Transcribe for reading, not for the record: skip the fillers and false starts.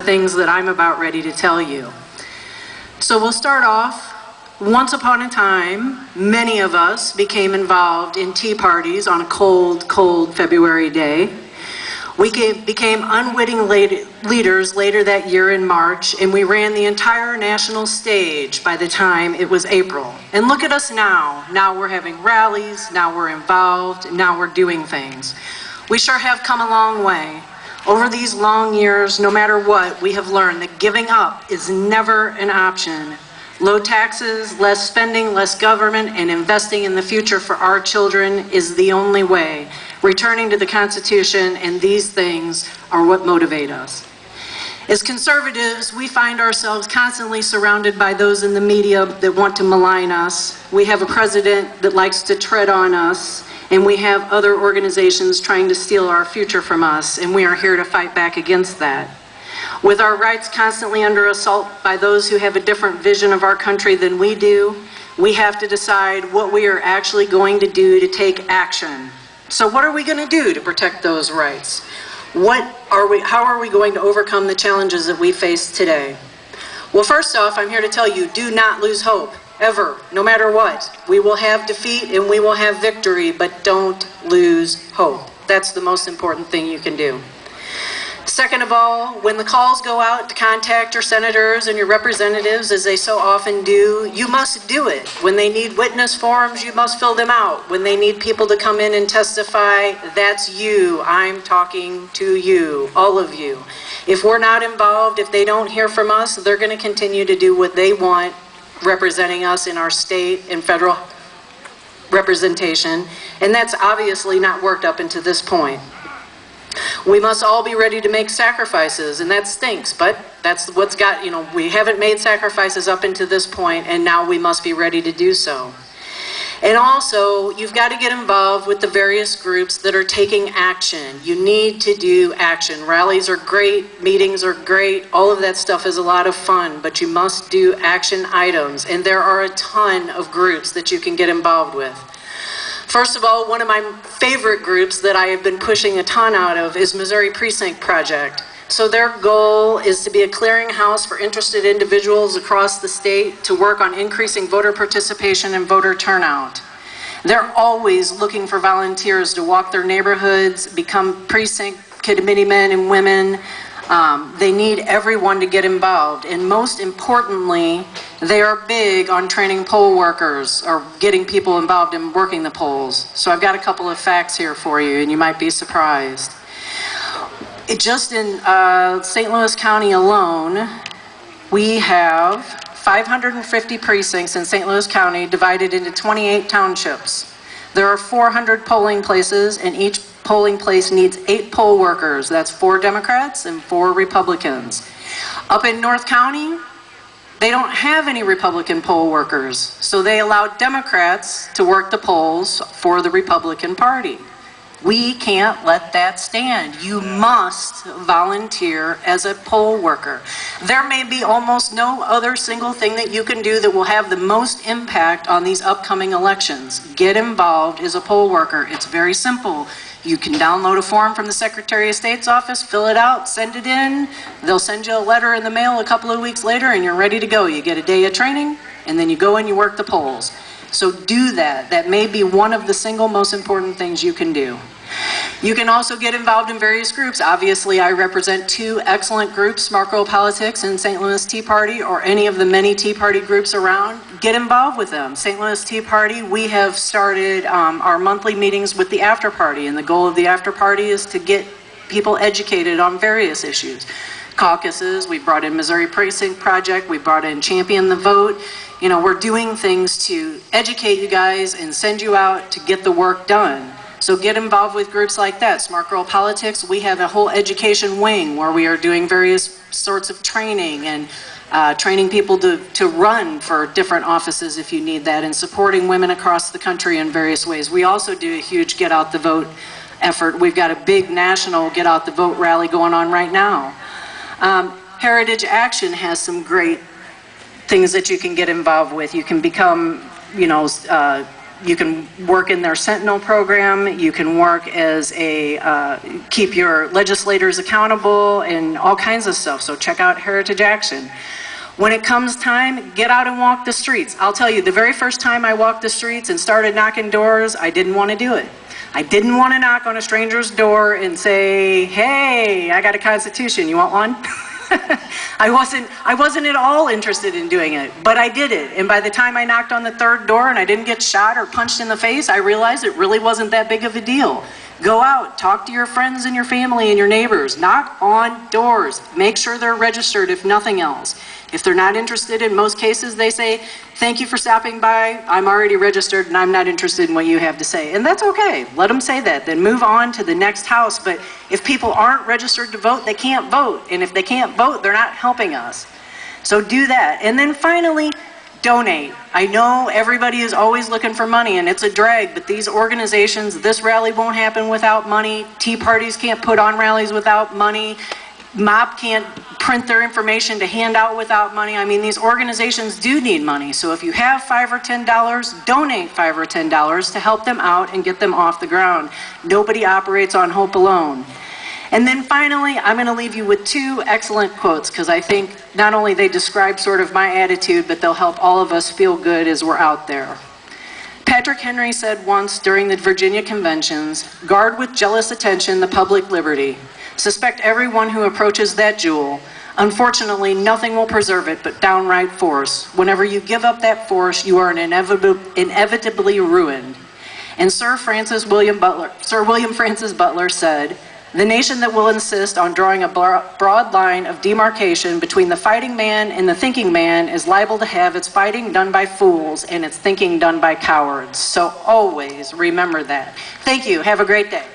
things that I'm about ready to tell you. So we'll start off. Once upon a time, many of us became involved in tea parties on a cold, cold February day. We became unwitting leaders later that year in March, and we ran the entire national stage by the time it was April. And look at us now. Now we're having rallies, now we're involved, now we're doing things. We sure have come a long way. Over these long years, no matter what, we have learned that giving up is never an option. Low taxes, less spending, less government, and investing in the future for our children is the only way. Returning to the Constitution and these things are what motivate us. As conservatives, we find ourselves constantly surrounded by those in the media that want to malign us. We have a president that likes to tread on us, and we have other organizations trying to steal our future from us, and we are here to fight back against that. With our rights constantly under assault by those who have a different vision of our country than we do, we have to decide what we are actually going to do to take action. So what are we going to do to protect those rights? How are we going to overcome the challenges that we face today? Well, first off, I'm here to tell you, do not lose hope, ever, no matter what. We will have defeat and we will have victory, but don't lose hope. That's the most important thing you can do. Second of all, when the calls go out to contact your senators and your representatives, as they so often do, you must do it. When they need witness forms, you must fill them out. When they need people to come in and testify, that's you. I'm talking to you, all of you. If we're not involved, if they don't hear from us, they're going to continue to do what they want, representing us in our state and federal representation, and that's obviously not worked up until this point. We must all be ready to make sacrifices, and that stinks, but that's what's got, we haven't made sacrifices up until this point, and now we must be ready to do so. And also, you've got to get involved with the various groups that are taking action. You need to do action. Rallies are great, meetings are great, all of that stuff is a lot of fun, but you must do action items, and there are a ton of groups that you can get involved with. First of all, one of my favorite groups that I have been pushing a ton out of is Missouri Precinct Project. So their goal is to be a clearinghouse for interested individuals across the state to work on increasing voter participation and voter turnout. They're always looking for volunteers to walk their neighborhoods, become precinct committee men and women. They need everyone to get involved, and most importantly, they are big on training poll workers or getting people involved in working the polls. So I've got a couple of facts here for you, and you might be surprised. Just in St. Louis County alone, we have 550 precincts in St. Louis County divided into 28 townships. There are 400 polling places, and each polling place needs 8 poll workers. That's 4 Democrats and 4 Republicans. Up in North County, they don't have any Republican poll workers, so they allow Democrats to work the polls for the Republican Party. We can't let that stand. You must volunteer as a poll worker. There may be almost no other single thing that you can do that will have the most impact on these upcoming elections. Get involved as a poll worker. It's very simple. You can download a form from the Secretary of State's office, fill it out, send it in. They'll send you a letter in the mail a couple of weeks later and you're ready to go. You get a day of training and then you go and you work the polls. So do that. That may be one of the single most important things you can do. You can also get involved in various groups. Obviously, I represent 2 excellent groups, Smart Girl Politics and St. Louis Tea Party, or any of the many Tea Party groups around. Get involved with them. St. Louis Tea Party, we have started our monthly meetings with the after party, and the goal of the after party is to get people educated on various issues. Caucuses, we brought in Missouri Precinct Project, we brought in Champion the Vote. We're doing things to educate you guys and send you out to get the work done. So get involved with groups like that. Smart Girl Politics, we have a whole education wing where we are doing various sorts of training and training people to run for different offices if you need that, and supporting women across the country in various ways. We also do a huge Get Out the Vote effort. We've got a big national Get Out the Vote rally going on right now. Heritage Action has some great things that you can get involved with. You can become, you can work in their Sentinel program, you can work as keep your legislators accountable and all kinds of stuff. So check out Heritage Action. When it comes time, get out and walk the streets. I'll tell you, the very first time I walked the streets and started knocking doors, I didn't want to do it. I didn't want to knock on a stranger's door and say, hey, I got a Constitution, you want one? I wasn't at all interested in doing it, but I did it. And by the time I knocked on the third door and I didn't get shot or punched in the face, I realized it really wasn't that big of a deal. Go out, talk to your friends and your family and your neighbors, knock on doors, make sure they're registered if nothing else. If they're not interested, in most cases they say, thank you for stopping by, I'm already registered and I'm not interested in what you have to say. And that's okay, let them say that, then move on to the next house. But if people aren't registered to vote, they can't vote. And if they can't vote, they're not helping us. So do that. And then finally, donate. I know everybody is always looking for money and it's a drag, but these organizations, this rally won't happen without money. Tea parties can't put on rallies without money. MOP can't print their information to hand out without money. I mean, these organizations do need money. So if you have $5 or $10, donate $5 or $10 to help them out and get them off the ground. Nobody operates on hope alone. And then finally, I'm going to leave you with two excellent quotes because I think not only they describe sort of my attitude, but they'll help all of us feel good as we're out there. Patrick Henry said once during the Virginia conventions, guard with jealous attention the public liberty. Suspect everyone who approaches that jewel. Unfortunately, nothing will preserve it but downright force. Whenever you give up that force, you are inevitably ruined. And Sir William Francis Butler said, the nation that will insist on drawing a broad line of demarcation between the fighting man and the thinking man is liable to have its fighting done by fools and its thinking done by cowards. So always remember that. Thank you. Have a great day.